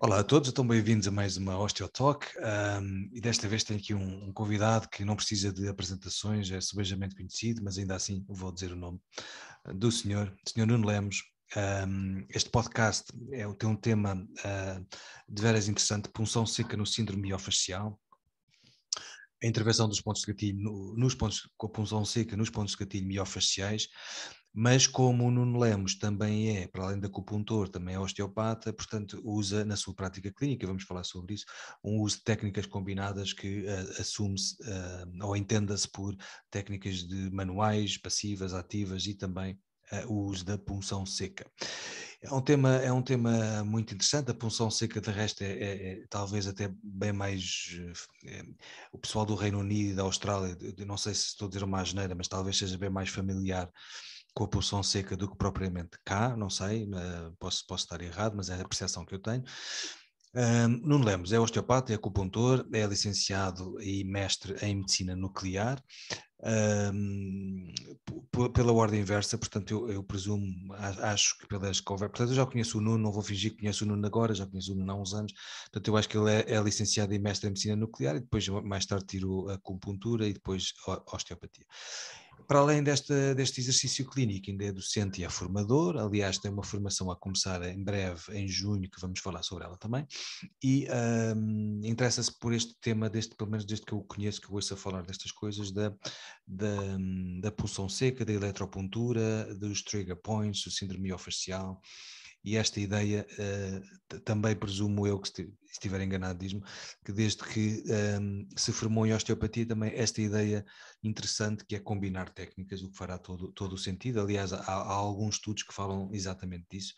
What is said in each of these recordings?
Olá a todos, estão bem-vindos a mais uma Osteotalk e desta vez tenho aqui um convidado que não precisa de apresentações, é subejamente conhecido, mas ainda assim vou dizer o nome do senhor Nuno Lemos. Este podcast tem um tema de veras interessante, punção seca no síndrome miofascial, a intervenção dos pontos de gatilho com a punção seca nos pontos de gatilho miofasciais. Mas como o Nuno Lemos também é, para além da acupuntor, também é osteopata, portanto usa na sua prática clínica, vamos falar sobre isso, um uso de técnicas combinadas que assume-se ou entenda-se por técnicas de manuais, passivas, ativas e também o uso da punção seca. É um tema muito interessante. A punção seca, de resto, é talvez até bem mais. O pessoal do Reino Unido e da Austrália, não sei se estou a dizer uma asneira, mas talvez seja bem mais familiar com a punção seca do que propriamente cá, não sei, posso estar errado, mas é a percepção que eu tenho. Nuno Lemos é osteopata, é acupuntor, é licenciado e mestre em medicina nuclear, pela ordem inversa, portanto eu presumo, acho que pelas conversas, portanto eu já conheço o Nuno, não vou fingir que conheço o Nuno agora, já conheço o Nuno há uns anos, portanto eu acho que ele é licenciado e mestre em medicina nuclear e depois mais tarde tiro a acupuntura e depois a osteopatia. Para além deste exercício clínico, ainda é docente e é formador, aliás tem uma formação a começar em breve, em junho, que vamos falar sobre ela também, e interessa-se por este tema, pelo menos desde que eu o conheço, que eu ouço a falar destas coisas, da punção seca, da eletropuntura, dos trigger points, do síndrome miofascial, e esta ideia, também presumo eu que se estiver enganado, diz-me, que desde que se formou em osteopatia também esta ideia interessante que é combinar técnicas, o que fará todo o sentido. Aliás, há alguns estudos que falam exatamente disso.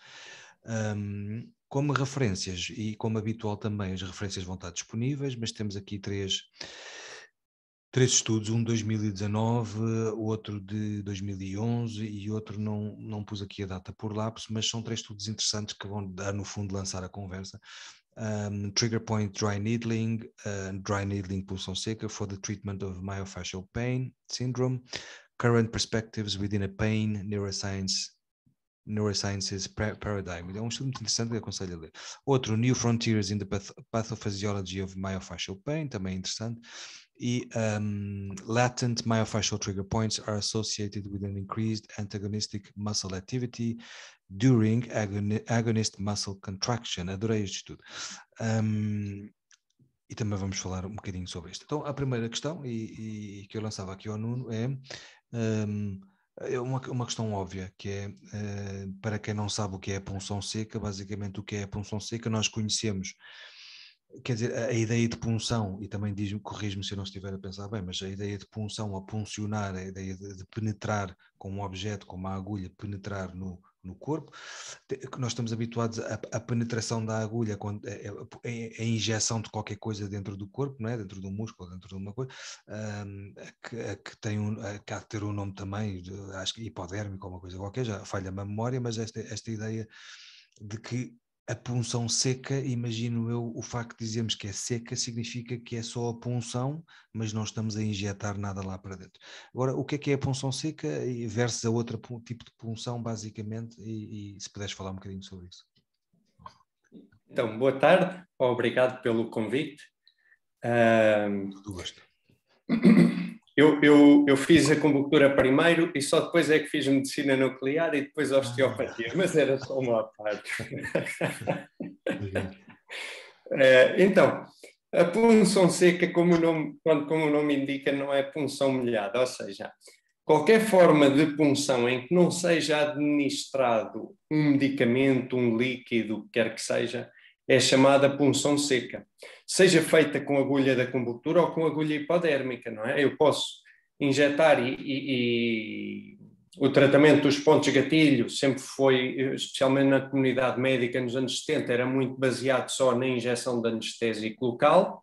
Como referências e como habitual também, as referências vão estar disponíveis, mas temos aqui três estudos, um de 2019, outro de 2011 e outro não pus aqui a data por lapso, mas são três estudos interessantes que vão dar, no fundo, lançar a conversa. Trigger Point Dry Needling, punção seca for the treatment of myofascial pain syndrome, current perspectives within a pain neurosciences paradigm. É um estudo muito interessante que aconselho a ler. Outro, New Frontiers in the Pathophysiology of Myofascial Pain, também interessante. E latent myofascial trigger points are associated with an increased antagonistic muscle activity during agonist muscle contraction. Adorei este estudo. E também vamos falar um bocadinho sobre isto. Então, a primeira questão, e que eu lançava aqui ao Nuno, é uma questão óbvia, que é, para quem não sabe o que é a punção seca, basicamente o que é a punção seca, nós conhecemos, quer dizer, a ideia de punção, e também corrijo-me se eu não estiver a pensar bem, mas a ideia de punção, ou puncionar, a ideia de penetrar com um objeto, com uma agulha, penetrar no corpo, que nós estamos habituados à penetração da agulha, quando a injeção de qualquer coisa dentro do corpo, não é? Dentro do músculo, dentro de uma coisa, que há de ter um nome também, acho que hipodérmico ou uma coisa qualquer, já falha-me a memória, mas esta ideia de que a punção seca, imagino eu, o facto de dizermos que é seca significa que é só a punção, mas não estamos a injetar nada lá para dentro. Agora, o que é a punção seca versus a outro tipo de punção, basicamente, e se puderes falar um bocadinho sobre isso. Então, boa tarde, obrigado pelo convite. Do gosto. Eu fiz acupuntura primeiro e só depois é que fiz medicina nuclear e depois osteopatia, mas era só uma parte. Então, a punção seca, como o nome indica, não é punção molhada, ou seja, qualquer forma de punção em que não seja administrado um medicamento, um líquido, o que quer que seja, é chamada punção seca. Seja feita com agulha de acupuntura ou com agulha hipodérmica, não é? Eu posso injetar e o tratamento dos pontos gatilho sempre foi, especialmente na comunidade médica nos anos 70, era muito baseado só na injeção de anestésico local,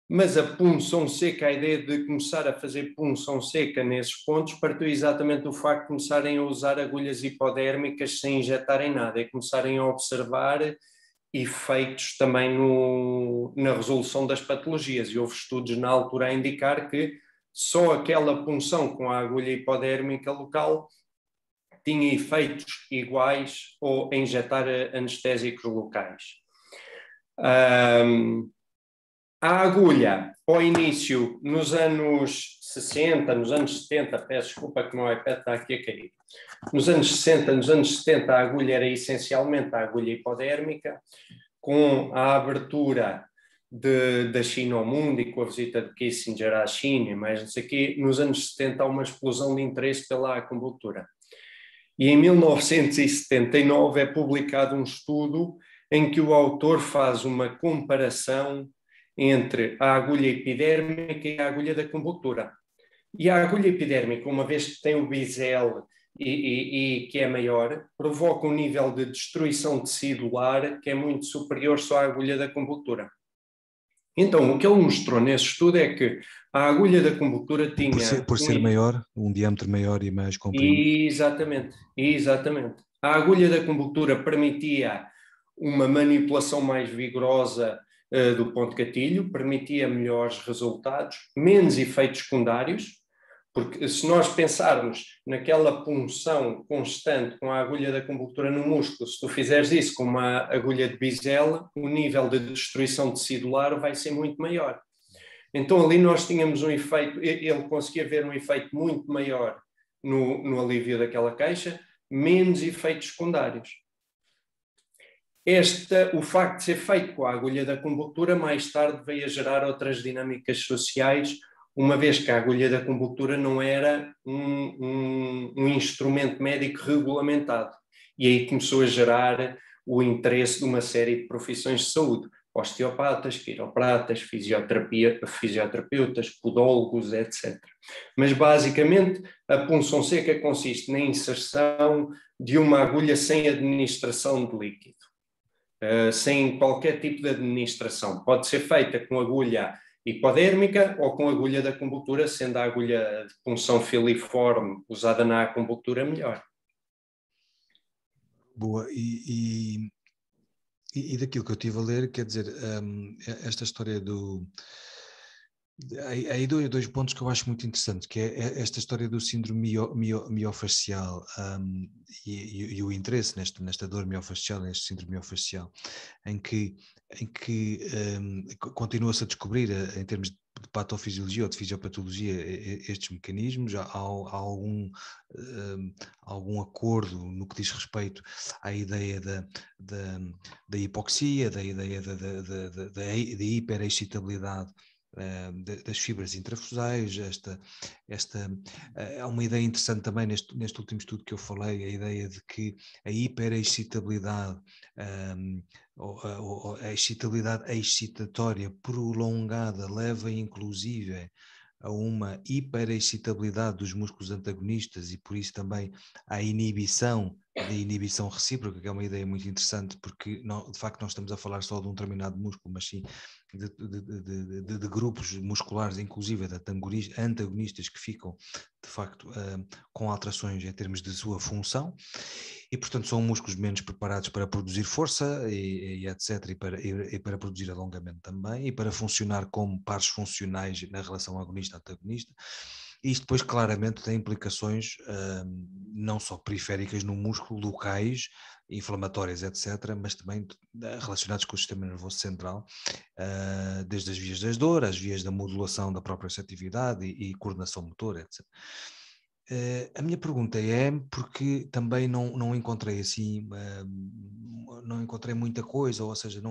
mas a punção seca, a ideia de começar a fazer punção seca nesses pontos, partiu exatamente do facto de começarem a usar agulhas hipodérmicas sem injetarem nada, e começarem a observar efeitos também na resolução das patologias. E houve estudos na altura a indicar que só aquela punção com a agulha hipodérmica local tinha efeitos iguais ou a injetar anestésicos locais. A agulha, ao início, nos anos 60, nos anos 70, peço desculpa que o meu iPad está aqui a cair. Nos anos 60, nos anos 70, a agulha era essencialmente a agulha hipodérmica, com a abertura da China ao mundo e com a visita de Kissinger à China, mas não sei o quê, nos anos 70 há uma explosão de interesse pela acupuntura. E em 1979 é publicado um estudo em que o autor faz uma comparação entre a agulha epidérmica e a agulha da acupuntura. E a agulha epidérmica, uma vez que tem o bisel e que é maior, provoca um nível de destruição tecidular que é muito superior só à agulha da acupuntura. Então, o que ele mostrou nesse estudo é que a agulha da acupuntura tinha... Por ser maior, um diâmetro maior e mais comprimido. Exatamente. A agulha da acupuntura permitia uma manipulação mais vigorosa do ponto gatilho, permitia melhores resultados, menos efeitos secundários, porque se nós pensarmos naquela punção constante com a agulha da acupuntura no músculo, se tu fizeres isso com uma agulha de bisel, o nível de destruição tecidular vai ser muito maior. Então ali nós tínhamos um efeito, ele conseguia ver um efeito muito maior no alívio daquela queixa, menos efeitos secundários. O facto de ser feito com a agulha da acupuntura mais tarde veio a gerar outras dinâmicas sociais, uma vez que a agulha da acupuntura não era um instrumento médico regulamentado. E aí começou a gerar o interesse de uma série de profissões de saúde. Osteopatas, quiropratas, fisioterapeutas, podólogos, etc. Mas basicamente a punção seca consiste na inserção de uma agulha sem administração de líquido. Sem qualquer tipo de administração. Pode ser feita com agulha hipodérmica ou com agulha da acupuntura, sendo a agulha de punção filiforme usada na acupuntura melhor. Boa, e daquilo que eu estive a ler, quer dizer, esta história do... Há aí dois pontos que eu acho muito interessantes, que é esta história do síndrome miofascial e o interesse nesta dor miofascial, neste síndrome miofascial, em que continua-se a descobrir, em termos de patofisiologia ou de fisiopatologia, estes mecanismos. Há algum acordo no que diz respeito à ideia da hipoxia, da ideia da hiperexcitabilidade das fibras intrafusais. Há uma ideia interessante também neste último estudo que eu falei, a ideia de que a hiperexcitabilidade, ou a excitabilidade excitatória prolongada leva inclusive a uma hiperexcitabilidade dos músculos antagonistas e por isso também à inibição da inibição recíproca, que é uma ideia muito interessante, porque de facto não estamos a falar só de um determinado músculo, mas sim de grupos musculares, inclusive de antagonistas, que ficam de facto com alterações em termos de sua função, e portanto são músculos menos preparados para produzir força e etc, e para produzir alongamento também, e para funcionar como pares funcionais na relação agonista-antagonista. Isto depois claramente tem implicações não só periféricas no músculo, locais, inflamatórias, etc., mas também relacionados com o sistema nervoso central, desde as vias das dor, as vias da modulação da própria receptividade e coordenação motora, etc. A minha pergunta é, porque também não encontrei assim, não encontrei muita coisa, ou seja,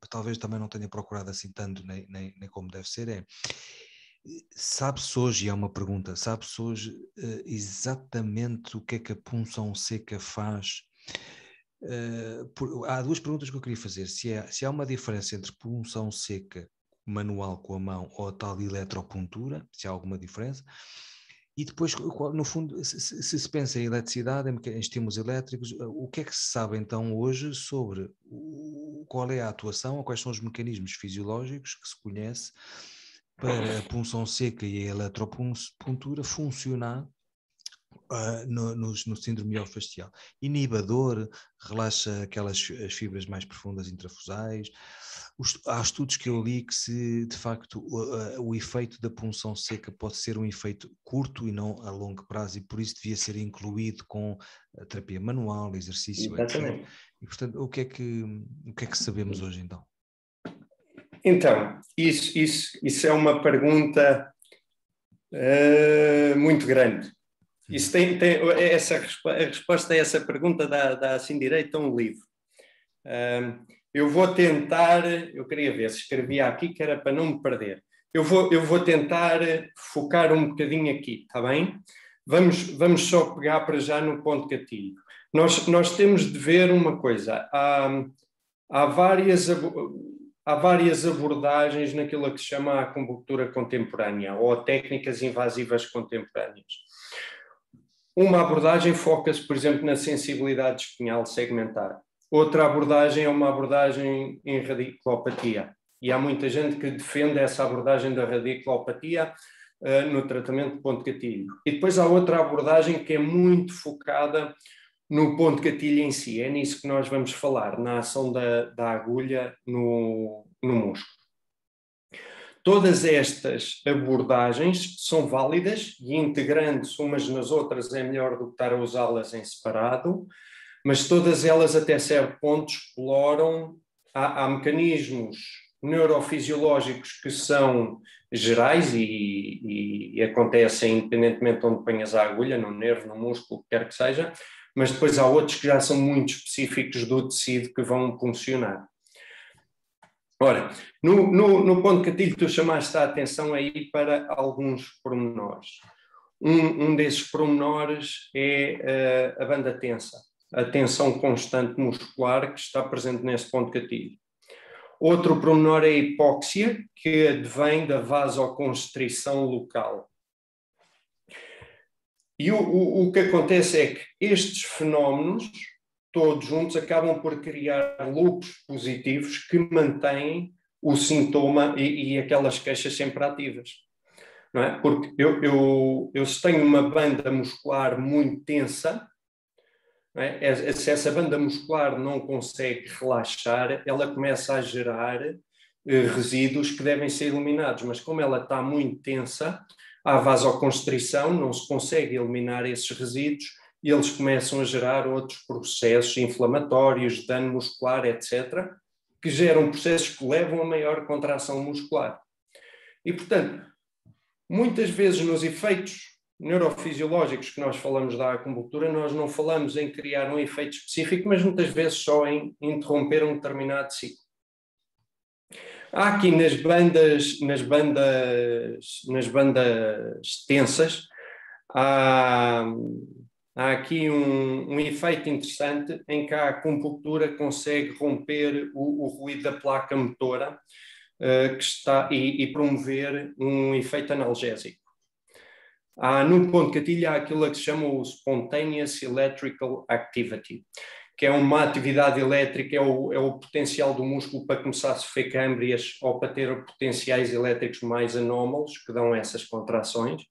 talvez também não tenha procurado assim tanto, nem como deve ser, sabe-se hoje, e é uma pergunta, sabe-se hoje exatamente o que é que a punção seca faz? Há duas perguntas que eu queria fazer: se há uma diferença entre punção seca manual com a mão ou a tal eletropuntura, se há alguma diferença, e depois, no fundo, se pensa em eletricidade, em estímulos elétricos, o que é que se sabe então hoje sobre qual é a atuação, ou quais são os mecanismos fisiológicos que se conhece para a punção seca e a eletropuntura funcionar no síndrome miofascial? Inibador, relaxa as fibras mais profundas intrafusais, há estudos que eu li que se de facto o efeito da punção seca pode ser um efeito curto e não a longo prazo, e por isso devia ser incluído com a terapia manual, exercício, etc. Exatamente. E portanto, o que é que sabemos hoje então? Então, isso é uma pergunta muito grande. Isso a resposta a essa pergunta dá assim direito a um livro. Eu vou tentar, eu queria ver se escrevia aqui que era para não me perder. Eu vou tentar focar um bocadinho aqui, está bem? Vamos só pegar para já no ponto gatilho. Nós temos de ver uma coisa. Há várias abordagens naquilo que se chama a acupuntura contemporânea ou técnicas invasivas contemporâneas. Uma abordagem foca-se, por exemplo, na sensibilidade espinhal segmentar. Outra abordagem é uma abordagem em radiculopatia. E há muita gente que defende essa abordagem da radiculopatia no tratamento de ponto gatilho. E depois há outra abordagem que é muito focada no ponto gatilho em si. É nisso que nós vamos falar, na ação da agulha no músculo. Todas estas abordagens são válidas e integrando-se umas nas outras é melhor do que estar a usá-las em separado, mas todas elas até certo ponto exploram, há mecanismos neurofisiológicos que são gerais e acontecem independentemente de onde ponhas a agulha, no nervo, no músculo, o que quer que seja, mas depois há outros que já são muito específicos do tecido que vão funcionar. Ora, no ponto gatilho tu chamaste a atenção aí para alguns pormenores. Um desses pormenores é a banda tensa, a tensão constante muscular que está presente nesse ponto gatilho. Outro pormenor é a hipóxia, que advém da vasoconstrição local. E o que acontece é que estes fenómenos, todos juntos, acabam por criar loops positivos que mantêm o sintoma e aquelas queixas sempre ativas. Não é? Porque eu se tenho uma banda muscular muito tensa, não é? Se essa banda muscular não consegue relaxar, ela começa a gerar resíduos que devem ser eliminados, mas como ela está muito tensa, há vasoconstrição, não se consegue eliminar esses resíduos e eles começam a gerar outros processos inflamatórios, dano muscular, etc., que geram processos que levam a maior contração muscular. E, portanto, muitas vezes nos efeitos neurofisiológicos que nós falamos da acupuntura, nós não falamos em criar um efeito específico, mas muitas vezes só em interromper um determinado ciclo. Há aqui nas bandas tensas, há aqui um efeito interessante em que a acupuntura consegue romper o ruído da placa motora que está, e promover um efeito analgésico. No ponto gatilho há aquilo que se chama o Spontaneous Electrical Activity, que é uma atividade elétrica, é o potencial do músculo para começar a sofrer câmbrias ou para ter potenciais elétricos mais anómalos, que dão essas contrações.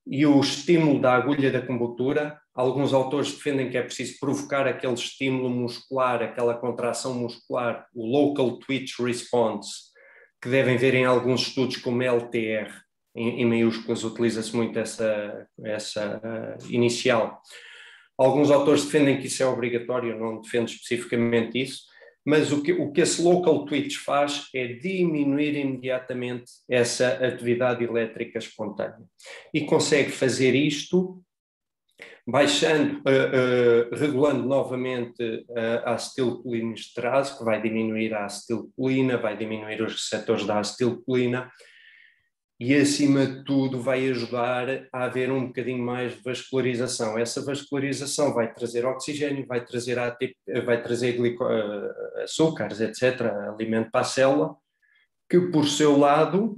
E o estímulo da agulha da acupuntura, alguns autores defendem que é preciso provocar aquele estímulo muscular, aquela contração muscular, o Local Twitch Response, que devem ver em alguns estudos como LTR, em maiúsculas utiliza-se muito essa inicial. Alguns autores defendem que isso é obrigatório, eu não defendo especificamente isso, mas o que esse local twitch faz é diminuir imediatamente essa atividade elétrica espontânea. E consegue fazer isto baixando, regulando novamente a acetilcolinesterase, que vai diminuir a acetilcolina, vai diminuir os receptores da acetilcolina, e acima de tudo vai ajudar a haver um bocadinho mais de vascularização. Essa vascularização vai trazer oxigênio, vai trazer açúcares, etc., alimento para a célula, que por seu lado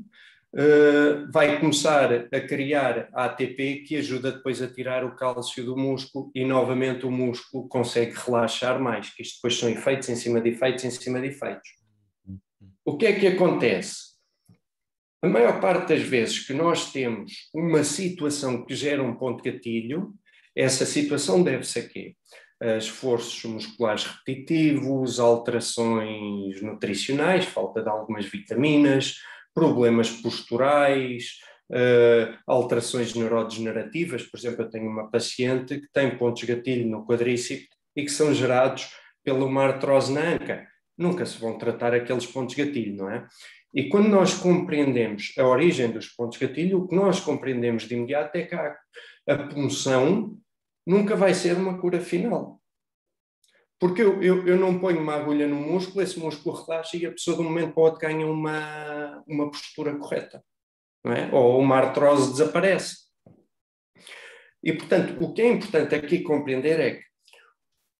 vai começar a criar ATP que ajuda depois a tirar o cálcio do músculo e novamente o músculo consegue relaxar mais, que isto depois são efeitos em cima de efeitos em cima de efeitos. O que é que acontece? A maior parte das vezes que nós temos uma situação que gera um ponto gatilho, essa situação deve-se a quê? esforços musculares repetitivos, alterações nutricionais, falta de algumas vitaminas, problemas posturais, alterações neurodegenerativas. Por exemplo, eu tenho uma paciente que tem pontos gatilho no quadríceps e que são gerados pela uma artrose na anca. Nunca se vão tratar aqueles pontos gatilho, não é? E quando nós compreendemos a origem dos pontos gatilho, o que nós compreendemos de imediato é que a punção nunca vai ser uma cura final. Porque eu não ponho uma agulha no músculo, esse músculo relaxa e a pessoa de um momento para o outro ganha uma postura correta, não é? Ou uma artrose desaparece. E, portanto, o que é importante aqui compreender é que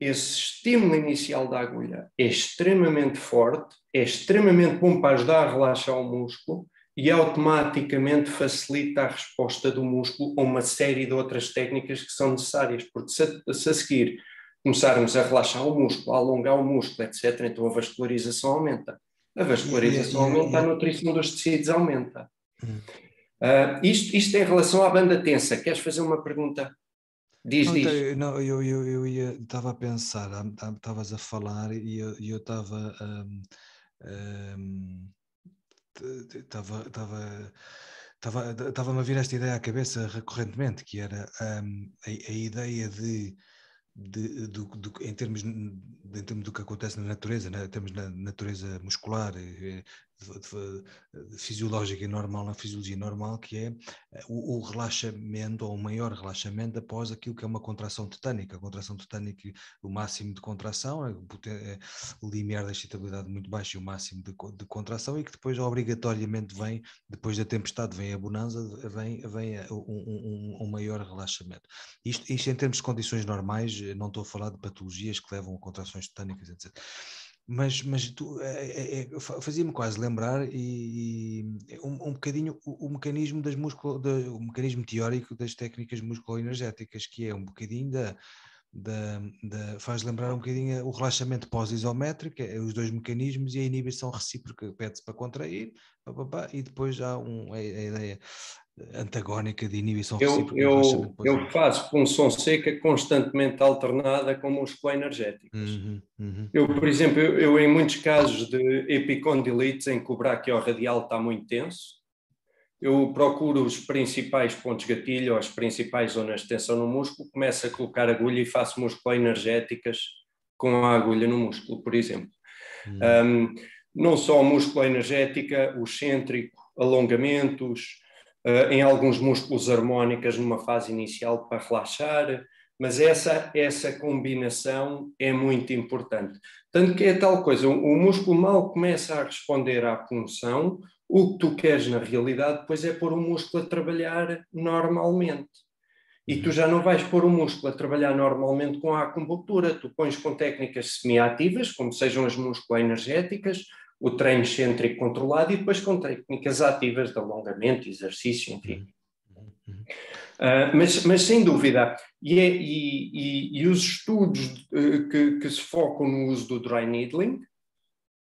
esse estímulo inicial da agulha é extremamente forte, é extremamente bom para ajudar a relaxar o músculo e automaticamente facilita a resposta do músculo a uma série de outras técnicas que são necessárias, porque se a seguir começarmos a relaxar o músculo, a alongar o músculo, etc., então a vascularização aumenta. A vascularização aumenta, a nutrição dos tecidos aumenta. Isto em relação à banda tensa. Queres fazer uma pergunta? Diz. Não, eu estava a pensar, estavas a falar e eu estava estava-me a vir esta ideia à cabeça recorrentemente, que era a ideia em termos do que acontece na natureza, né? Temos na natureza muscular, fisiológica e normal, na fisiologia normal, que é o relaxamento, ou o maior relaxamento após aquilo que é uma contração tetânica. A contração tetânica, o máximo de contração, o limiar da excitabilidade muito baixo e o máximo de contração, e que depois obrigatoriamente vem, depois da tempestade, vem a bonança, vem um maior relaxamento. Isto em termos de condições normais, não estou a falar de patologias que levam a contrações tetânicas, etc. Mas fazia-me quase lembrar um bocadinho o mecanismo o mecanismo teórico das técnicas musculoenergéticas, que é um bocadinho faz lembrar um bocadinho o relaxamento pós-isométrico, os dois mecanismos e a inibição recíproca, pede-se para contrair, e depois há a ideia antagónica de inibição recíproca. Eu faço punção seca constantemente alternada com musculoenergéticas. Eu, por exemplo, em muitos casos de epicondilites em que o braquiorradial está muito tenso, eu procuro os principais pontos gatilho, ou as principais zonas de tensão no músculo, começo a colocar agulha e faço musculoenergéticas com a agulha no músculo, por exemplo. Não só musculoenergética, o excêntrico, alongamentos, em alguns músculos harmónicas numa fase inicial para relaxar, mas essa combinação é muito importante. Tanto que é tal coisa, o músculo mal começa a responder à punção, o que tu queres na realidade depois é pôr o músculo a trabalhar normalmente. E tu já não vais pôr o músculo a trabalhar normalmente com a acupuntura, tu pões com técnicas semiativas, como sejam as musculoenergéticas, o treino excêntrico controlado, e depois com técnicas ativas de alongamento, exercício, enfim. Mas sem dúvida, e os estudos que se focam no uso do dry needling,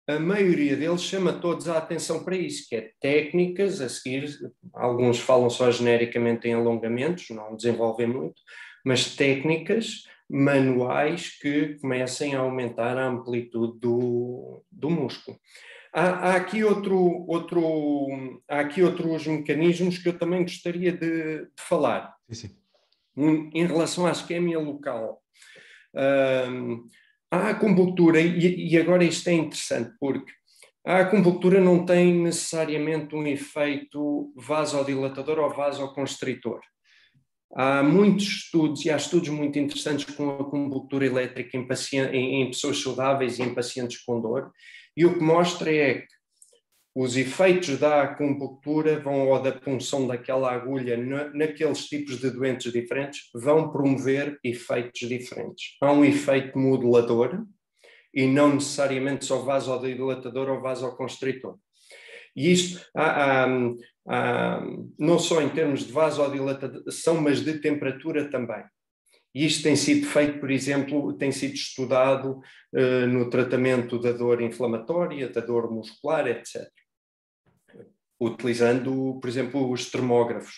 a maioria deles chama todos a atenção para isso, que é técnicas a seguir, alguns falam só genericamente em alongamentos, não desenvolvem muito, mas técnicas manuais que comecem a aumentar a amplitude do músculo. Há aqui outros mecanismos que eu também gostaria de falar. Sim. Em relação à isquemia local. A acupuntura, e agora isto é interessante, porque a acupuntura não tem necessariamente um efeito vasodilatador ou vasoconstritor. Há muitos estudos, e há estudos muito interessantes com a acupuntura elétrica em pessoas saudáveis e em pacientes com dor, e o que mostra é que os efeitos da acupuntura ou da punção daquela agulha naqueles tipos de doentes diferentes vão promover efeitos diferentes. Há um efeito modulador e não necessariamente só vasodilatador ou vasoconstritor. E isto não só em termos de vasodilatação, mas de temperatura também. E isto tem sido feito, por exemplo, tem sido estudado no tratamento da dor inflamatória, da dor muscular, etc. Utilizando, por exemplo, os termógrafos.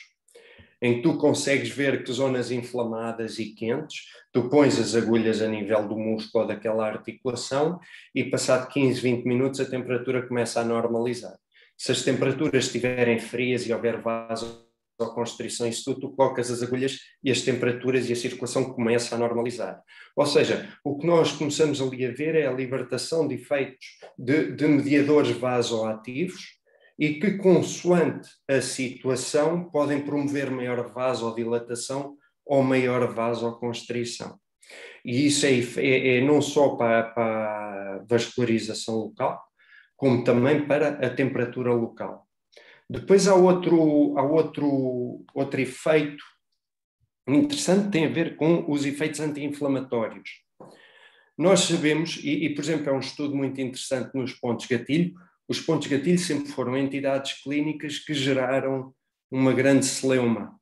em que tu consegues ver que zonas inflamadas e quentes, tu pões as agulhas a nível do músculo ou daquela articulação e passado 15, 20 minutos a temperatura começa a normalizar. Se as temperaturas estiverem frias e houver vasoconstrição, isso tudo, tu colocas as agulhas e as temperaturas e a circulação começa a normalizar. Ou seja, o que nós começamos ali a ver é a libertação de efeitos de mediadores vasoativos e que, consoante a situação, podem promover maior vasodilatação ou maior vasoconstrição. E isso é não só para a vascularização local, como também para a temperatura local. Depois há outro efeito interessante que tem a ver com os efeitos anti-inflamatórios. Nós sabemos, por exemplo, é um estudo muito interessante nos pontos gatilho. Os pontos gatilho sempre foram entidades clínicas que geraram uma grande celeuma,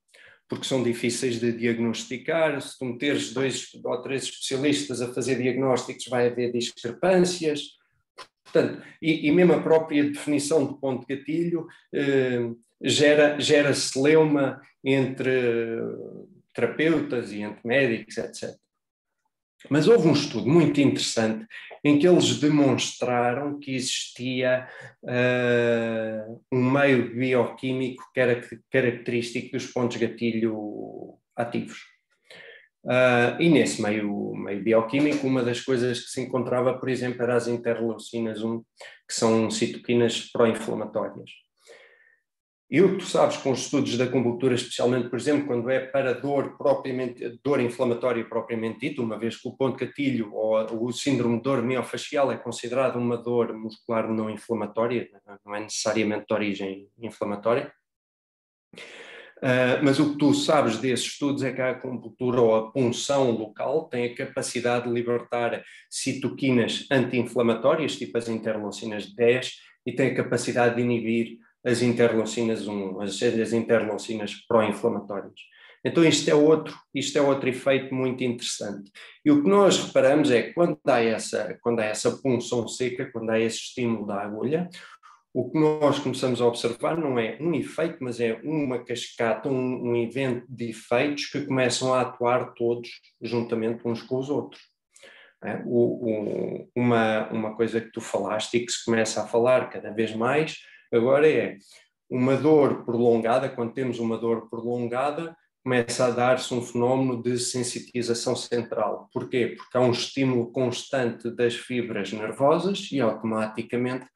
porque são difíceis de diagnosticar. Se tu meteres 2 ou 3 especialistas a fazer diagnósticos, vai haver discrepâncias. Portanto, e mesmo a própria definição de ponto gatilho gera celeuma entre terapeutas e entre médicos, etc. Mas houve um estudo muito interessante em que eles demonstraram que existia um meio bioquímico que era característico dos pontos gatilho ativos. E nesse meio bioquímico, uma das coisas que se encontrava, por exemplo, eram as interleucinas 1, que são citoquinas pró-inflamatórias. E o que tu sabes com os estudos da acupuntura, especialmente, por exemplo, quando é para dor inflamatória propriamente dita, uma vez que o ponto gatilho ou o síndrome de dor miofascial é considerado uma dor muscular não inflamatória, não é necessariamente de origem inflamatória. Mas o que tu sabes desses estudos é que a acupuntura ou a punção local tem a capacidade de libertar citoquinas anti-inflamatórias, tipo as interleucinas 10, e tem a capacidade de inibir as interleucinas 1, as interleucinas pró-inflamatórias. Então isto é outro efeito muito interessante. E o que nós reparamos é que quando há essa punção seca, quando há esse estímulo da agulha, o que nós começamos a observar não é um efeito, mas é uma cascata, um evento de efeitos que começam a atuar todos juntamente uns com os outros. Uma coisa que tu falaste e que se começa a falar cada vez mais agora é uma dor prolongada. Quando temos uma dor prolongada, começa a dar-se um fenómeno de sensitização central. Porquê? Porque há um estímulo constante das fibras nervosas e automaticamente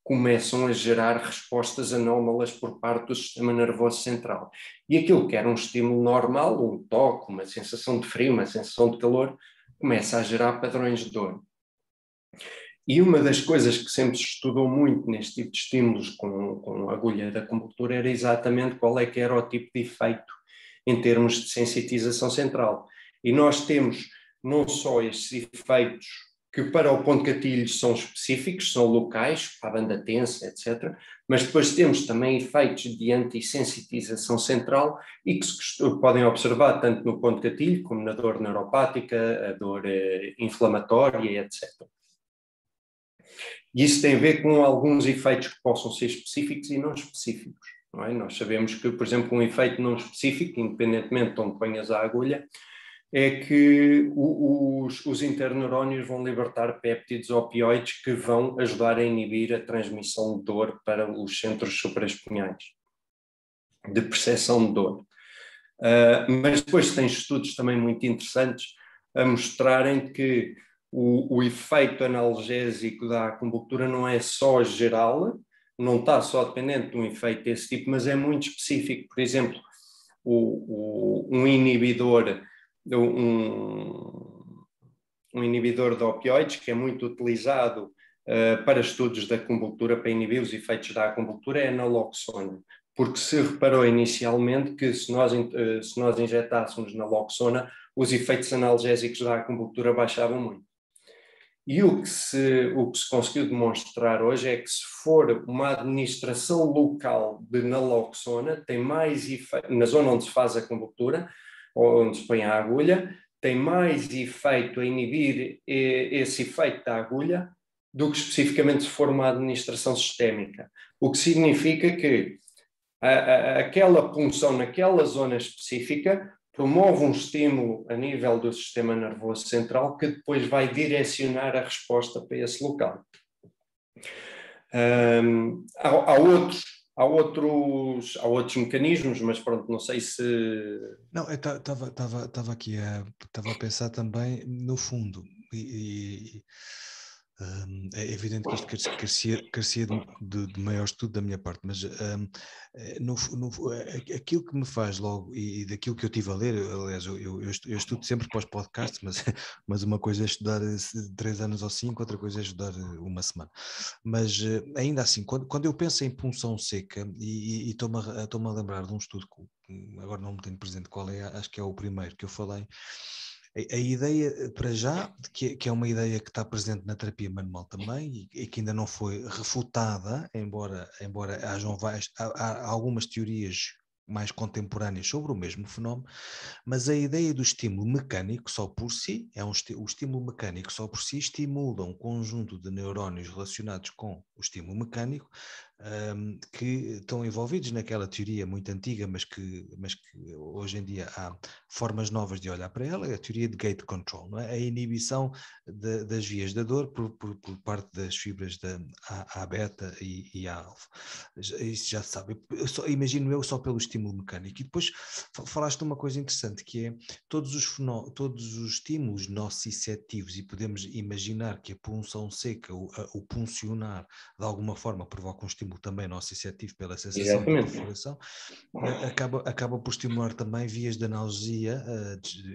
começam a gerar respostas anómalas por parte do sistema nervoso central. E aquilo que era um estímulo normal, um toque, uma sensação de frio, uma sensação de calor, começa a gerar padrões de dor. E uma das coisas que sempre se estudou muito neste tipo de estímulos com a agulha da acupuntura era exatamente qual é que era o tipo de efeito em termos de sensitização central. E nós temos não só estes efeitos que para o ponto gatilho são específicos, são locais, para a banda tensa, etc., mas depois temos também efeitos de antissensitização central e que se podem observar tanto no ponto gatilho como na dor neuropática, a dor inflamatória, etc. E isso tem a ver com alguns efeitos que possam ser específicos e não específicos. Não é? Nós sabemos que, por exemplo, um efeito não específico, independentemente de onde ponhas a agulha, é que os interneurónios vão libertar péptidos opioides que vão ajudar a inibir a transmissão de dor para os centros supraespinhais, de percepção de dor. Mas depois tem estudos também muito interessantes a mostrarem que o efeito analgésico da acupuntura não é só geral, não está só dependente de um efeito desse tipo, mas é muito específico. Por exemplo, um inibidor de opioides, que é muito utilizado para estudos da acupuntura, para inibir os efeitos da acupuntura, é a naloxona. Porque se reparou inicialmente que se nós injetássemos naloxona, os efeitos analgésicos da acupuntura baixavam muito. E o que se conseguiu demonstrar hoje é que se for uma administração local de naloxona, tem mais efeito, na zona onde se faz a acupuntura, ou onde se põe a agulha, tem mais efeito a inibir esse efeito da agulha do que especificamente se for uma administração sistémica. O que significa que aquela punção naquela zona específica promove um estímulo a nível do sistema nervoso central que depois vai direcionar a resposta para esse local. Há outros mecanismos, mas pronto, não sei se... Não, eu estava aqui a pensar também no fundo, é evidente que isto carecia de maior estudo da minha parte, mas aquilo que me faz logo, e daquilo que eu estive a ler, aliás, eu estudo sempre para os podcasts, mas uma coisa é estudar 3 anos ou 5, outra coisa é estudar uma semana. Mas ainda assim, quando eu penso em punção seca, e estou-me a lembrar de um estudo, agora não me tenho presente qual é, acho que é o primeiro que eu falei. A ideia, para já, que é uma ideia que está presente na terapia manual também e que ainda não foi refutada, embora há algumas teorias mais contemporâneas sobre o mesmo fenómeno, mas a ideia do estímulo mecânico só por si, o estímulo mecânico só por si estimula um conjunto de neurónios relacionados com o estímulo mecânico, que estão envolvidos naquela teoria muito antiga, mas que hoje em dia há formas novas de olhar para ela, é a teoria de gate control, não é? A inibição das vias da dor por parte das fibras da A beta e A alfa. Isso já se sabe. Imagino eu só pelo estímulo mecânico. E depois falaste de uma coisa interessante, que é todos os estímulos nociceptivos, e podemos imaginar que a punção seca, o puncionar, de alguma forma provoca um estímulo também nociceptivo pela sensação de perfuração, acaba por estimular também vias de analgesia,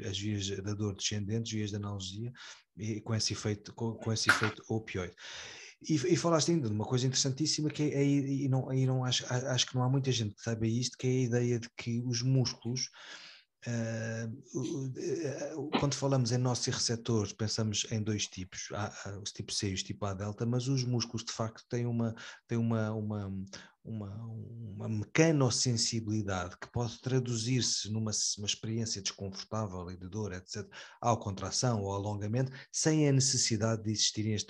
as vias da dor descendentes, vias de analgesia, e com esse efeito opioide. E falaste ainda de uma coisa interessantíssima, que acho que não há muita gente que saiba isto, que é a ideia de que os músculos, quando falamos em nociceptores, pensamos em 2 tipos, os tipo C e os tipo A delta, mas os músculos de facto têm uma mecanosensibilidade que pode traduzir-se numa experiência desconfortável e de dor, etc., à contração ou alongamento, sem a necessidade de existirem as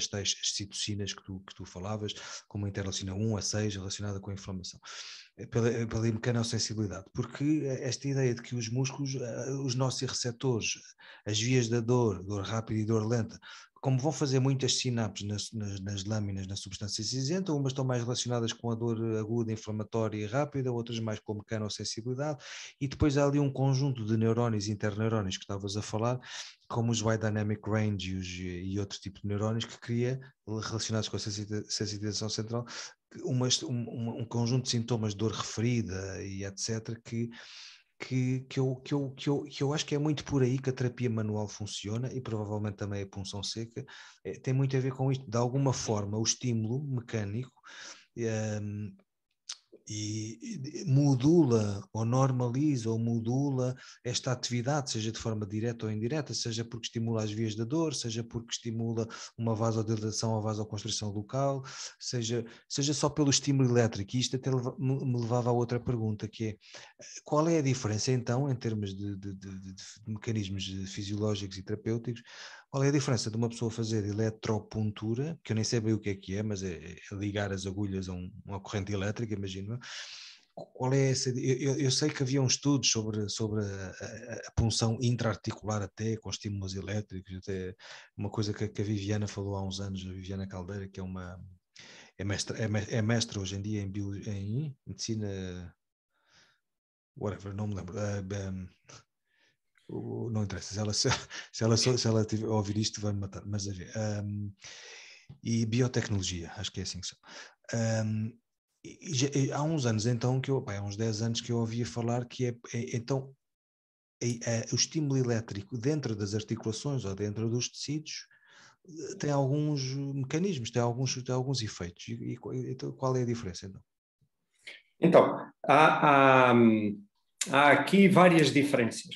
tais citocinas que tu falavas, como a interleucina 1 a 6, relacionada com a inflamação. Pela mecanosensibilidade, porque esta ideia de que os músculos, os nociceptores, as vias da dor rápida e dor lenta, como vão fazer muitas sinapses nas lâminas, na substância cinzenta, umas estão mais relacionadas com a dor aguda, inflamatória e rápida, outras mais com a mecanosensibilidade, e depois há ali um conjunto de neurónios, interneurónios que estavas a falar, como os Wide Dynamic Range e outro tipo de neurónios que cria, relacionados com a sensitivização central, um conjunto de sintomas de dor referida e etc. que eu acho que é muito por aí que a terapia manual funciona, e provavelmente também a punção seca tem muito a ver com isto. De alguma forma, o estímulo mecânico e modula ou normaliza ou modula esta atividade, seja de forma direta ou indireta, seja porque estimula as vias da dor, seja porque estimula uma vasodilatação ou vasoconstrição local, seja só pelo estímulo elétrico. E isto até me levava a outra pergunta, que é: qual é a diferença então, em termos de mecanismos fisiológicos e terapêuticos, qual é a diferença de uma pessoa fazer eletropuntura, que eu nem sei bem o que é, mas é ligar as agulhas a uma corrente elétrica, imagino. Qual é essa? Eu sei que havia estudos sobre a punção intra-articular, até com estímulos elétricos, até uma coisa que a Viviana falou há uns anos, a Viviana Caldeira, que é mestra hoje em dia em medicina, whatever, não me lembro. Não interessa, se ela tiver a ouvir isto vai me matar, mas e biotecnologia, acho que é assim que são. Há uns anos então, há uns 10 anos que eu ouvia falar que então o estímulo elétrico dentro das articulações ou dentro dos tecidos tem alguns mecanismos, tem alguns efeitos. Então, qual é a diferença então? Então, há aqui várias diferenças.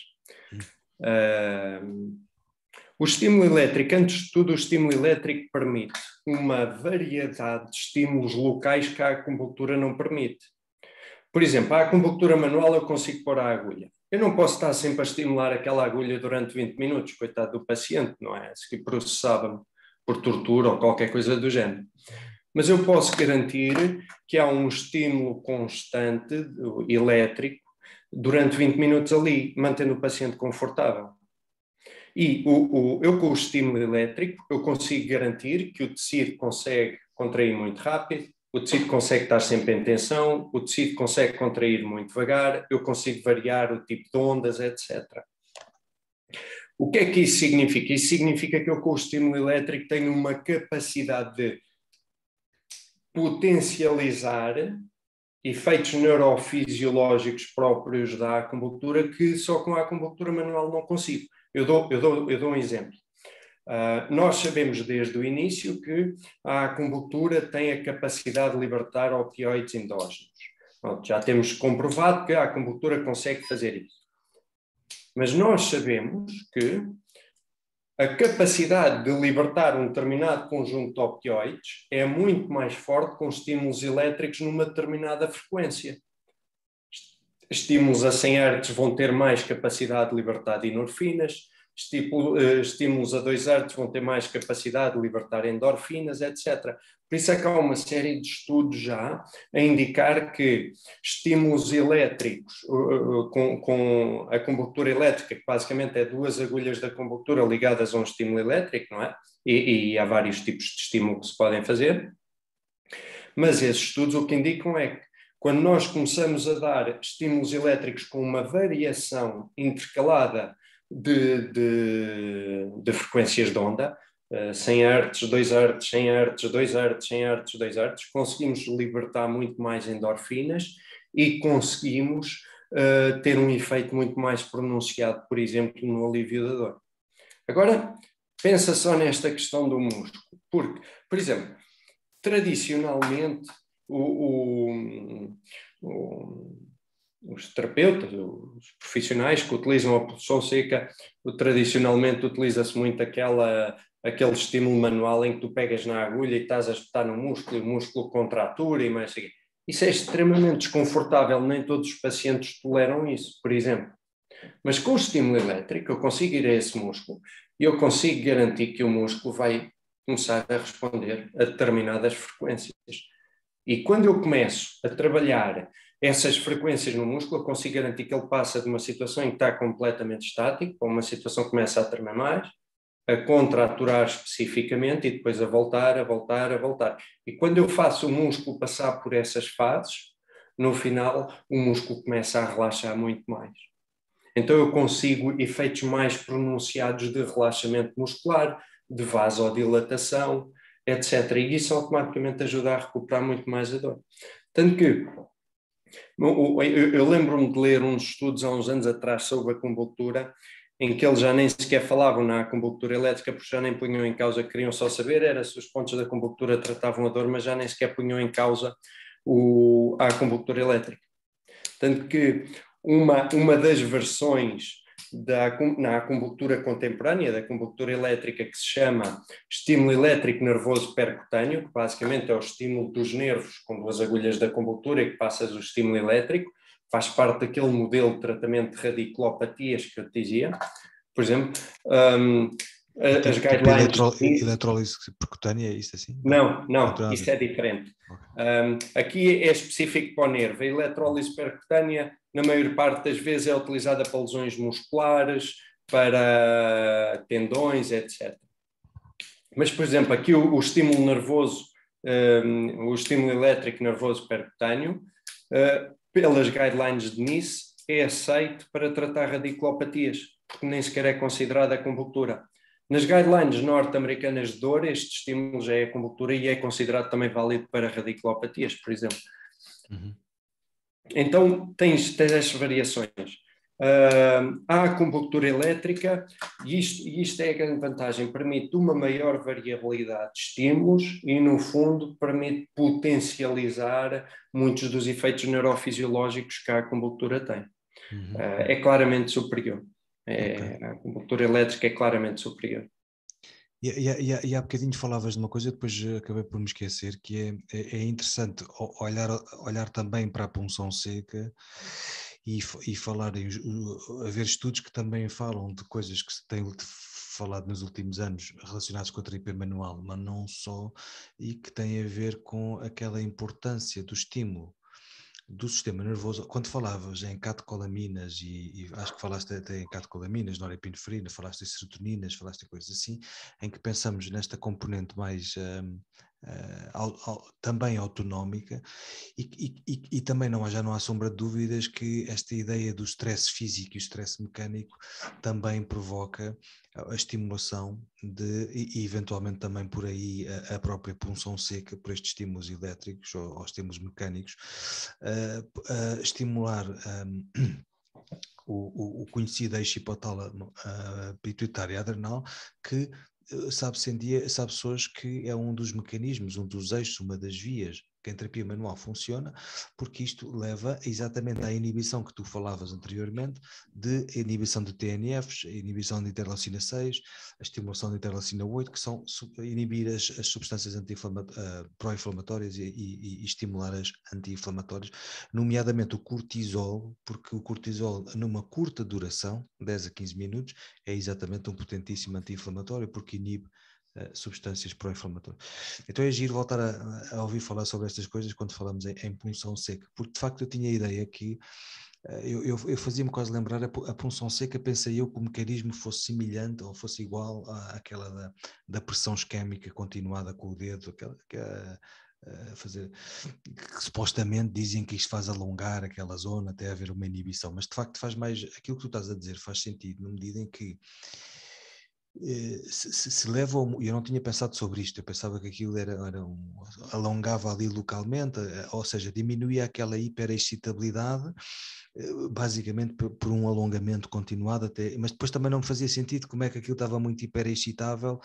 O estímulo elétrico, antes de tudo, o estímulo elétrico permite uma variedade de estímulos locais que a acupuntura não permite. Por exemplo, a acupuntura manual eu consigo pôr a agulha. Eu não posso estar sempre a estimular aquela agulha durante 20 minutos, coitado do paciente, não é? Se que processava-me por tortura ou qualquer coisa do género. mas eu posso garantir que há um estímulo constante elétrico durante 20 minutos ali, mantendo o paciente confortável. E eu com o estímulo elétrico, eu consigo garantir que o tecido consegue contrair muito rápido, o tecido consegue estar sempre em tensão, o tecido consegue contrair muito devagar, eu consigo variar o tipo de ondas, etc. O que é que isso significa? Isso significa que eu com o estímulo elétrico tenho uma capacidade de potencializar efeitos neurofisiológicos próprios da acupuntura que só com a acupuntura manual não consigo. Eu dou um exemplo. Nós sabemos desde o início que a acupuntura tem a capacidade de libertar opioides endógenos. Pronto, já temos comprovado que a acupuntura consegue fazer isso. Mas nós sabemos que a capacidade de libertar um determinado conjunto de opioides é muito mais forte com estímulos elétricos numa determinada frequência. Estímulos a 100 Hz vão ter mais capacidade de libertar de endorfinas, estímulos a 2 Hz vão ter mais capacidade de libertar endorfinas, etc. Por isso é que há uma série de estudos já a indicar que estímulos elétricos com a acupuntura elétrica, que basicamente é 2 agulhas da acupuntura ligadas a um estímulo elétrico, não é? E há vários tipos de estímulo que se podem fazer. Mas esses estudos o que indicam é que quando nós começamos a dar estímulos elétricos com uma variação intercalada de frequências de onda, 100 Hz, 2 Hz, 100 Hz, 2 Hz, 100 Hz, 2 Hz, conseguimos libertar muito mais endorfinas e conseguimos ter um efeito muito mais pronunciado, por exemplo, no alívio da dor. Agora, pensa só nesta questão do músculo, porque, por exemplo, tradicionalmente os terapeutas, os profissionais que utilizam a punção seca, tradicionalmente utiliza-se muito aquele estímulo manual em que tu pegas na agulha e estás a espetar no músculo e o músculo contratura e mais assim. Isso é extremamente desconfortável, nem todos os pacientes toleram isso, por exemplo. Mas com o estímulo elétrico eu consigo ir a esse músculo e eu consigo garantir que o músculo vai começar a responder a determinadas frequências. E quando eu começo a trabalhar essas frequências no músculo, eu consigo garantir que ele passa de uma situação em que está completamente estático para uma situação que começa a tremer mais, a contraturar especificamente e depois a voltar. E quando eu faço o músculo passar por essas fases, no final o músculo começa a relaxar muito mais. Então eu consigo efeitos mais pronunciados de relaxamento muscular, de vasodilatação, etc. E isso automaticamente ajuda a recuperar muito mais a dor. Tanto que eu lembro-me de ler uns estudos há uns anos atrás sobre a acupuntura, em que eles já nem sequer falavam na acupuntura elétrica, porque já nem punham em causa, queriam só saber era se os pontos da acupuntura tratavam a dor, mas já nem sequer punham em causa a acupuntura elétrica. Tanto que uma das versões na acupuntura contemporânea, da acupuntura elétrica, que se chama estímulo elétrico nervoso percutâneo, que basicamente é o estímulo dos nervos com 2 agulhas da acupuntura e que passas o estímulo elétrico, faz parte daquele modelo de tratamento de radiculopatias que eu te dizia. Por exemplo, as guidelines... Eletrólise percutânea, é isso assim? Não, isso é diferente. Aqui é específico para o nervo. A eletrólise percutânea, na maior parte das vezes, é utilizada para lesões musculares, para tendões, etc. Mas, por exemplo, aqui o estímulo nervoso, o estímulo elétrico nervoso percutâneo, pelas guidelines de Nice, é aceito para tratar radiculopatias, porque nem sequer é considerada acupuntura. Nas guidelines norte-americanas de dor, este estímulo já é acupuntura e é considerado também válido para radiculopatias, por exemplo. Uhum. Então, tens estas variações. A acupuntura elétrica, e isto é a grande vantagem, permite uma maior variabilidade de estímulos e, no fundo, permite potencializar muitos dos efeitos neurofisiológicos que a acupuntura tem. Uhum. É claramente superior. Okay. A acupuntura elétrica é claramente superior. E há bocadinho falavas de uma coisa, depois acabei por me esquecer, que é interessante olhar também para a punção seca e falar, haver estudos que também falam de coisas que se têm falado nos últimos anos relacionados com a terapia manual, mas não só, e que tem a ver com aquela importância do estímulo do sistema nervoso. Quando falavas em catecolaminas e acho que falaste até em catecolaminas, norepinefrina, falaste em serotoninas, falaste em coisas assim, em que pensamos nesta componente mais também autonómica e também já não há sombra de dúvidas que esta ideia do stress físico e o stress mecânico também provoca a estimulação e eventualmente também por aí a própria punção seca por estes estímulos elétricos ou estímulos mecânicos, estimular o conhecido eixo hipotálamo pituitário adrenal, que sabe-se pessoas que é um dos mecanismos, um dos eixos, uma das vias que em terapia manual funciona, porque isto leva exatamente à inibição que tu falavas anteriormente, de inibição de TNFs, inibição de interleucina 6, a estimulação de interleucina 8, que são inibir as substâncias pró-inflamatórias e estimular as anti-inflamatórias, nomeadamente o cortisol, porque o cortisol numa curta duração, 10 a 15 minutos, é exatamente um potentíssimo anti-inflamatório, porque inibe substâncias pró-inflamatórias. Então é giro voltar a ouvir falar sobre estas coisas quando falamos em punção seca, porque de facto eu tinha a ideia que eu fazia-me quase lembrar a punção seca, pensei eu que o mecanismo fosse semelhante ou fosse igual àquela da pressão isquémica continuada com o dedo, fazer, que supostamente dizem que isto faz alongar aquela zona até haver uma inibição, mas de facto faz mais, aquilo que tu estás a dizer faz sentido, na medida em que se leva eu não tinha pensado sobre isto, eu pensava que aquilo alongava ali localmente, ou seja, diminuía aquela hiperexcitabilidade, basicamente por um alongamento continuado até, mas depois também não me fazia sentido como é que aquilo estava muito hiperexcitável,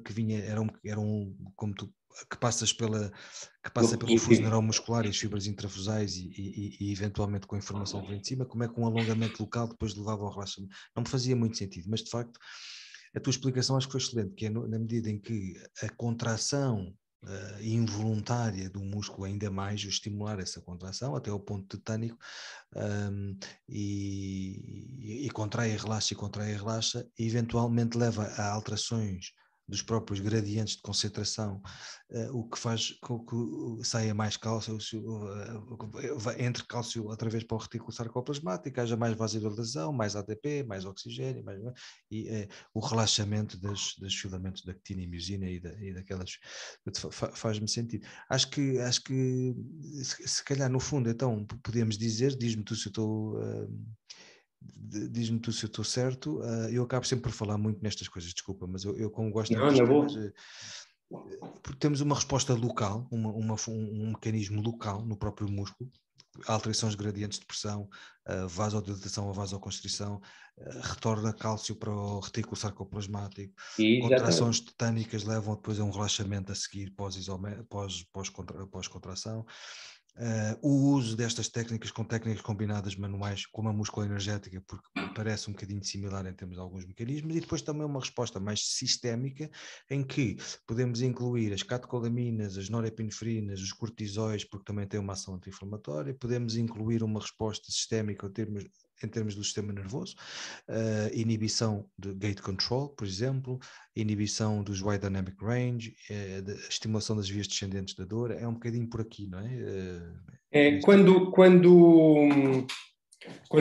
que vinha, era um como tu que passa pelo fuso neuromuscular e as fibras intrafusais e eventualmente com a informação que vem de cima, como é que um alongamento local depois levava ao relaxamento, não me fazia muito sentido, mas de facto a tua explicação acho que foi excelente, que é na medida em que a contração involuntária do músculo ainda mais, o estimular essa contração até ao ponto tetânico, e contrai e relaxa, e eventualmente leva a alterações dos próprios gradientes de concentração, o que faz com que saia mais cálcio, entre cálcio outra vez para o retículo sarcoplasmático, haja mais vasodilatação, mais ATP, mais oxigênio, e o relaxamento dos filamentos da actina e miosina e daquelas, faz-me sentido. Acho que se calhar no fundo então podemos dizer, diz-me tu se eu estou diz-me tu se eu estou certo, eu acabo sempre por falar muito nestas coisas, desculpa, mas eu como gosto Não, destes não temas, vou. porque temos uma resposta local, um mecanismo local no próprio músculo, alterações gradientes de pressão, vasodilatação ou vasoconstrição, retorna cálcio para o retículo sarcoplasmático, contrações tetânicas levam depois a um relaxamento a seguir pós-contração. O uso destas técnicas com técnicas combinadas manuais, como a musculoenergética, porque parece um bocadinho similar em termos de alguns mecanismos, e depois também uma resposta mais sistémica, em que podemos incluir as catecolaminas, as norepinefrinas, os cortisóis, porque também tem uma ação anti-inflamatória, podemos incluir uma resposta sistémica em termos do sistema nervoso, inibição de gate control, por exemplo, inibição dos wide dynamic range, estimulação das vias descendentes da dor, é um bocadinho por aqui, não é? Quando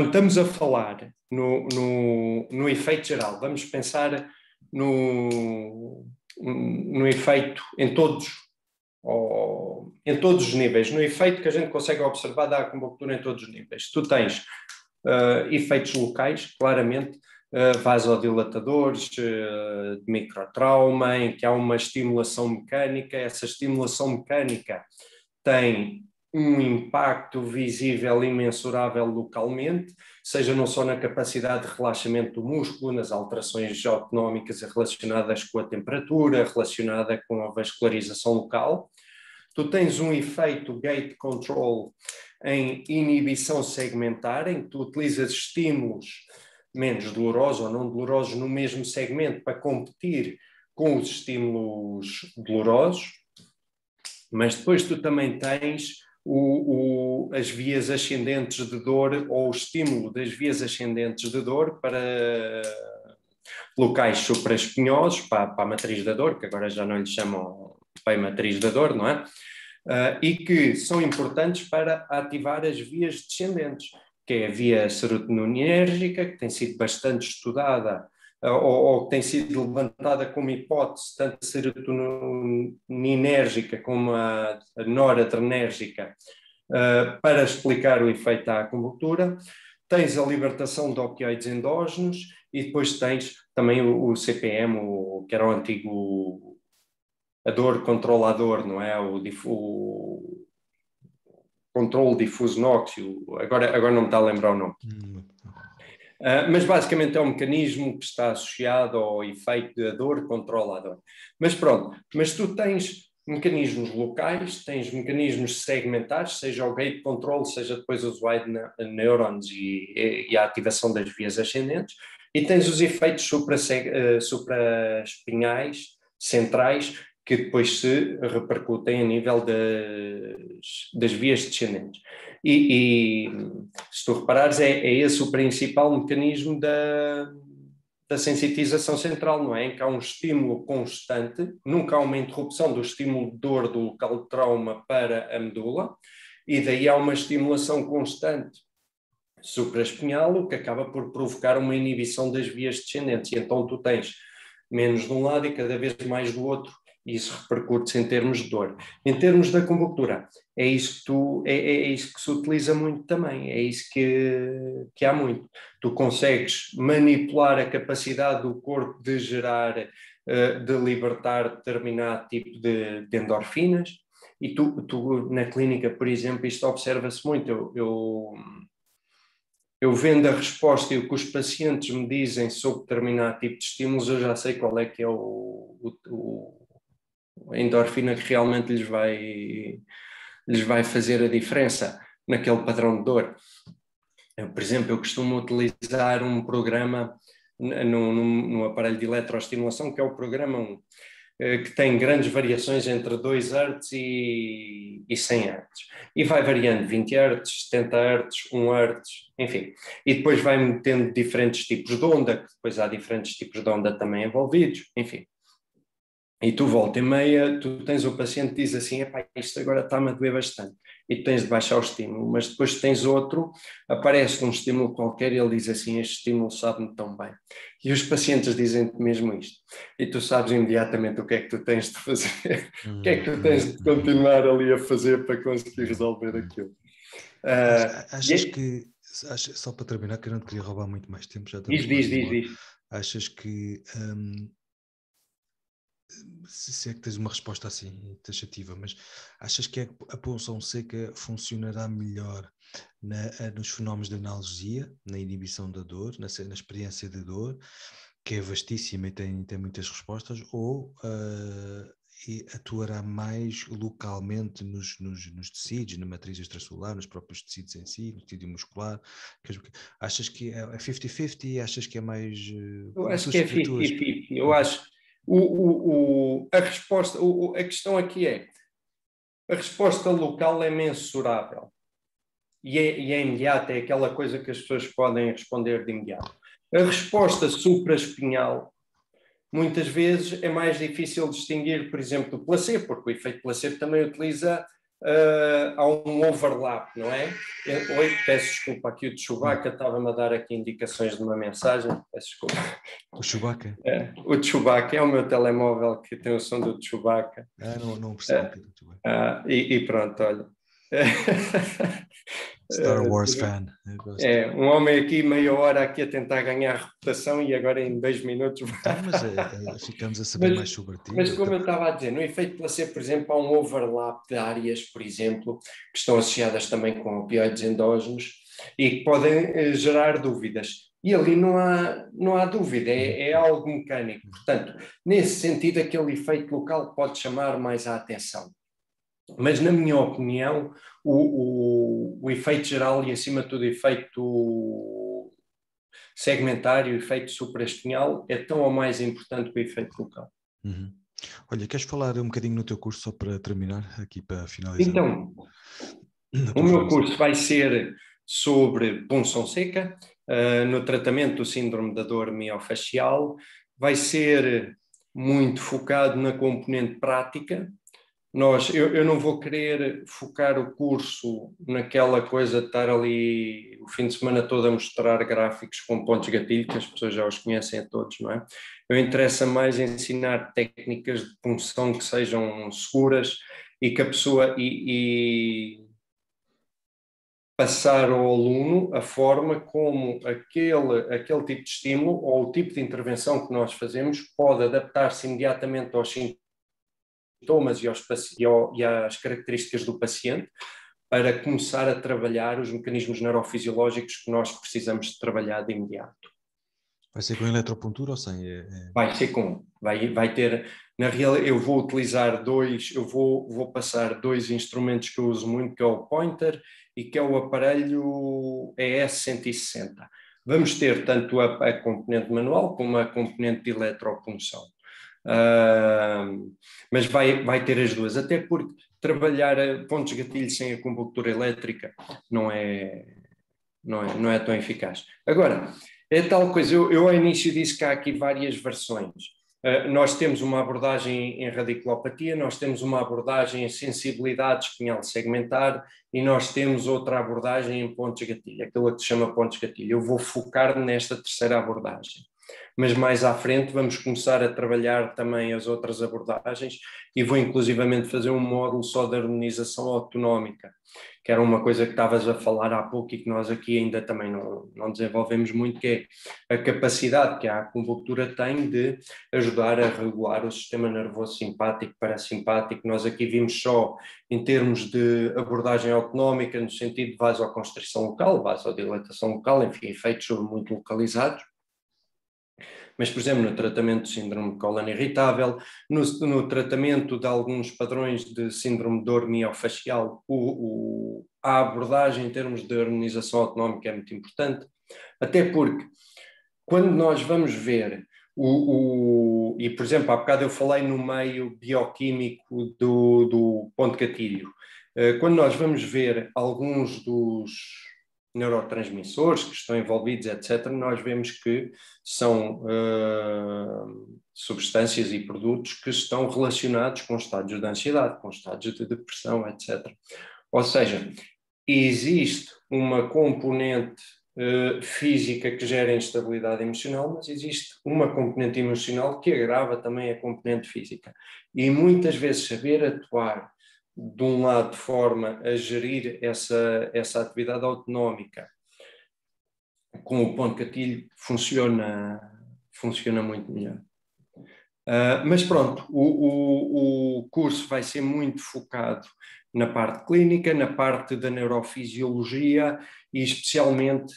estamos a falar no efeito geral, vamos pensar no efeito em todos os níveis, no efeito que a gente consegue observar da acupuntura em todos os níveis. Tu tens efeitos locais, claramente, vasodilatadores, de microtrauma, em que há uma estimulação mecânica. Essa estimulação mecânica tem um impacto visível e mensurável localmente, seja não só na capacidade de relaxamento do músculo, nas alterações autonómicas relacionadas com a temperatura, relacionada com a vascularização local. Tu tens um efeito gate control em inibição segmentar, em que tu utilizas estímulos menos dolorosos ou não dolorosos no mesmo segmento para competir com os estímulos dolorosos, mas depois tu também tens as vias ascendentes de dor ou o estímulo das vias ascendentes de dor para locais supraespinhosos para a matriz da dor, que agora já não lhe chamam bem matriz da dor, não é? E que são importantes para ativar as vias descendentes, que é a via serotoninérgica, que tem sido bastante estudada, ou que tem sido levantada como hipótese, tanto a serotoninérgica como a noradrenérgica, para explicar o efeito da acupuntura. Tens a libertação de opioides endógenos e depois tens também o CPM, que era o antigo a dor controlador, não é? O controle difuso nóxio, agora não me está a lembrar o nome. Mas basicamente é um mecanismo que está associado ao efeito da dor controla a dor. Mas pronto, mas tu tens mecanismos locais, tens mecanismos segmentares, seja o gate control, seja depois os wide neurons e a ativação das vias ascendentes, e tens os efeitos supraespinhais centrais, que depois se repercutem a nível das vias descendentes. E se tu reparares, é esse o principal mecanismo da sensitização central, não é? Em que há um estímulo constante, nunca há uma interrupção do estímulo de dor do local de trauma para a medula, e daí há uma estimulação constante supraespinhal, o que acaba por provocar uma inibição das vias descendentes. E então tu tens menos de um lado e cada vez mais do outro, e isso repercute-se em termos de dor. Em termos da acupuntura, é isso que se utiliza muito também, é isso que há muito. Tu consegues manipular a capacidade do corpo de gerar, de libertar determinado tipo de endorfinas, e tu na clínica, por exemplo, isto observa-se muito. Eu vendo a resposta e o que os pacientes me dizem sobre determinado tipo de estímulos, eu já sei qual é que é a endorfina que realmente lhes vai fazer a diferença naquele padrão de dor. Por exemplo, eu costumo utilizar um programa no aparelho de eletroestimulação, que é o programa 1, que tem grandes variações entre 2 Hz e 100 Hz. E vai variando 20 Hz, 70 Hz, 1 Hz, enfim. E depois vai metendo diferentes tipos de onda, que depois há diferentes tipos de onda também envolvidos, enfim. E tu volta e meia, tu tens o paciente que diz assim, isto agora está-me a doer bastante, e tu tens de baixar o estímulo, mas depois tens outro, aparece um estímulo qualquer e ele diz assim, este estímulo sabe-me tão bem. E os pacientes dizem-te mesmo isto, e tu sabes imediatamente o que é que tu tens de fazer, o que é que tu tens de continuar ali a fazer para conseguir resolver aquilo. Achas que, só para terminar, que eu não te queria roubar muito mais tempo, já estamos diz. Achas que... se é que tens uma resposta assim taxativa, mas achas que a punção seca funcionará melhor nos fenómenos de analgesia, na inibição da dor, na experiência de dor, que é vastíssima e tem muitas respostas, ou atuará mais localmente nos tecidos, na matriz extracelular, nos próprios tecidos em si, no tecido muscular? Achas que é 50-50? Achas que é mais... Eu acho que é 50-50. Eu acho a resposta, a questão aqui é, a resposta local é mensurável e é imediata, é aquela coisa que as pessoas podem responder de imediato. A resposta supraespinhal, muitas vezes é mais difícil distinguir, por exemplo, do placebo, porque o efeito placebo também utiliza, há um overlap, não é? Oi, peço desculpa, aqui o Chewbacca estava-me a dar aqui indicações de uma mensagem, peço desculpa. O Chewbacca? O Chewbacca é o meu telemóvel que tem o som do Chewbacca. Não percebi que é do Chewbacca. E pronto, olha. Star Wars fan. Um homem aqui meia hora aqui a tentar ganhar reputação e agora em 2 minutos... Mas ficamos a saber mais sobre ti. Mas como eu estava a dizer, no efeito placebo, por exemplo, há um overlap de áreas, por exemplo, que estão associadas também com opioides endógenos e que podem gerar dúvidas. E ali não há dúvida, é algo mecânico. Portanto, nesse sentido, aquele efeito local pode chamar mais a atenção. Mas, na minha opinião, o efeito geral e, acima de tudo, o efeito segmentário, o efeito supraespinhal, é tão ou mais importante que o efeito local. Uhum. Olha, queres falar um bocadinho no teu curso, só para terminar, aqui para finalizar? Então, o meu curso vai ser sobre punção seca, no tratamento do síndrome da dor miofascial. Vai ser muito focado na componente prática. Eu não vou querer focar o curso naquela coisa de estar ali o fim de semana todo a mostrar gráficos com pontos gatilho, que as pessoas já os conhecem a todos, não é? Eu interessa mais ensinar técnicas de punção que sejam seguras e que a pessoa passar ao aluno a forma como aquele tipo de estímulo ou o tipo de intervenção que nós fazemos pode adaptar-se imediatamente aos sintomas e às características do paciente para começar a trabalhar os mecanismos neurofisiológicos que nós precisamos de trabalhar de imediato. Vai ser com eletropuntura ou sem? Vai ser com. Vai ter. Na real, eu vou utilizar vou passar 2 instrumentos que eu uso muito, que é o pointer e que é o aparelho ES160. Vamos ter tanto a componente manual como a componente de eletropunção. Mas vai ter as duas, até porque trabalhar pontos de gatilho sem a acupuntura elétrica não é tão eficaz. Agora, é tal coisa, eu ao início disse que há aqui várias versões. Nós temos uma abordagem em radiculopatia, nós temos uma abordagem em sensibilidade espinhal segmentar e nós temos outra abordagem em pontos de gatilho, aquilo que se chama pontos de gatilho. Eu vou focar nesta terceira abordagem. Mas mais à frente vamos começar a trabalhar também as outras abordagens e vou inclusivamente fazer um módulo só de harmonização autonómica, que era uma coisa que estavas a falar há pouco e que nós aqui ainda também não desenvolvemos muito, que é a capacidade que a acupuntura tem de ajudar a regular o sistema nervoso simpático, parasimpático. Nós aqui vimos só em termos de abordagem autonómica, no sentido de vasoconstrição local, vasodilatação local, enfim, efeitos muito localizados. Mas, por exemplo, no tratamento de síndrome de cólon irritável, no tratamento de alguns padrões de síndrome de dor miofascial, a abordagem em termos de harmonização autonómica é muito importante, até porque quando nós vamos ver e, por exemplo, há bocado eu falei no meio bioquímico do ponto gatilho, quando nós vamos ver alguns dos neurotransmissores que estão envolvidos, etc., nós vemos que são substâncias e produtos que estão relacionados com estados de ansiedade, com estados de depressão, etc. Ou seja, existe uma componente física que gera instabilidade emocional, mas existe uma componente emocional que agrava também a componente física. E muitas vezes saber atuar de um lado de forma a gerir essa atividade autonómica com o ponto gatilho funciona muito melhor. Mas pronto, o curso vai ser muito focado na parte clínica, na parte da neurofisiologia e especialmente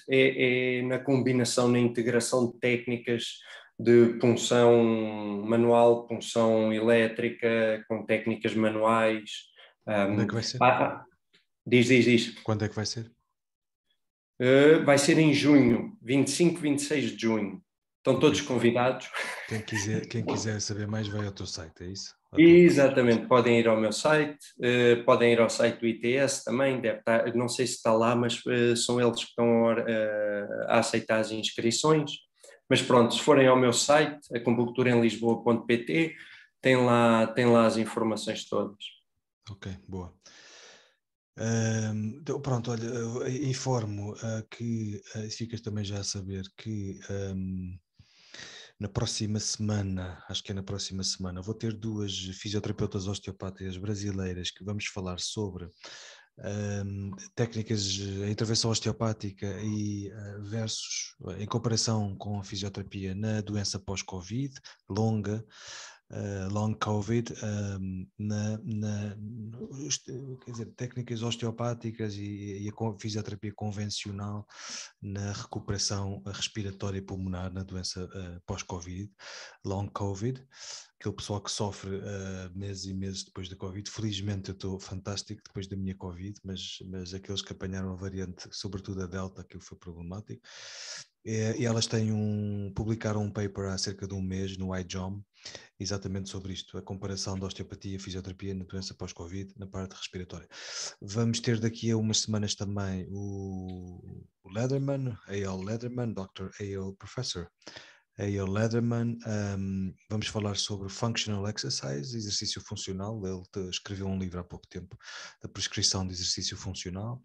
na combinação, na integração de técnicas de punção manual, punção elétrica, com técnicas manuais. Quando é que vai ser? Diz. Quando é que vai ser? Vai ser em junho, 25, 26 de junho. Estão todos convidados. Quem quiser saber mais vai ao teu site, é isso? Exatamente, podem ir ao meu site, podem ir ao site do ITS também, deve estar, não sei se está lá, mas são eles que estão a aceitar as inscrições. Mas pronto, se forem ao meu site, acupunturenlisboa.pt, tem lá as informações todas. Ok, boa. Então, pronto, olha, informo que ficas também já a saber que na próxima semana, acho que é na próxima semana, vou ter 2 fisioterapeutas osteopáticas brasileiras que vamos falar sobre técnicas de intervenção osteopática e versus, em comparação com a fisioterapia na doença pós-Covid, longa, long COVID, quer dizer, técnicas osteopáticas e a fisioterapia convencional na recuperação respiratória e pulmonar na doença pós-Covid, long COVID, aquele pessoal que sofre meses e meses depois da Covid. Felizmente eu estou fantástico depois da minha Covid, mas aqueles que apanharam a variante, sobretudo a Delta, aquilo foi problemático. E elas publicaram um paper há cerca de um mês no iJOM, exatamente sobre isto, a comparação da osteopatia e fisioterapia na doença pós-Covid, na parte respiratória. Vamos ter daqui a umas semanas também o Lederman, A.L. Lederman, Dr. A.L. Professor A.L. Lederman. Vamos falar sobre Functional Exercise, exercício funcional. Ele escreveu um livro há pouco tempo da prescrição de exercício funcional.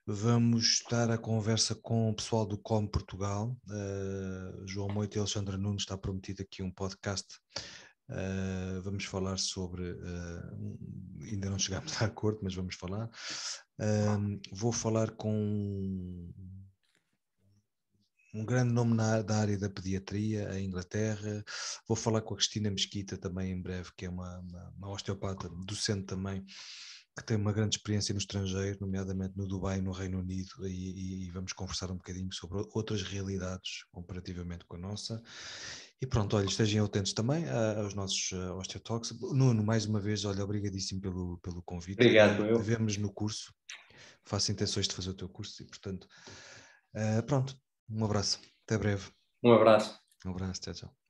Vamos estar a conversa com o pessoal do Com Portugal, João Moito e Alexandre Nunes, está prometido aqui um podcast. Vamos falar sobre, ainda não chegámos a acordo, mas vamos falar. Vou falar com um grande nome da área da pediatria, em Inglaterra. Vou falar com a Cristina Mesquita também em breve, que é uma osteopata, docente também, que tem uma grande experiência no estrangeiro, nomeadamente no Dubai, no Reino Unido, e vamos conversar um bocadinho sobre outras realidades comparativamente com a nossa. E pronto, olha, estejam atentos também aos nossos Osteotalks. Nuno, mais uma vez, olha, obrigadíssimo pelo convite. Obrigado, eu. Vemo-nos no curso. Faço intenções de fazer o teu curso e, portanto, pronto, um abraço. Até breve. Um abraço. Um abraço, tchau, tchau.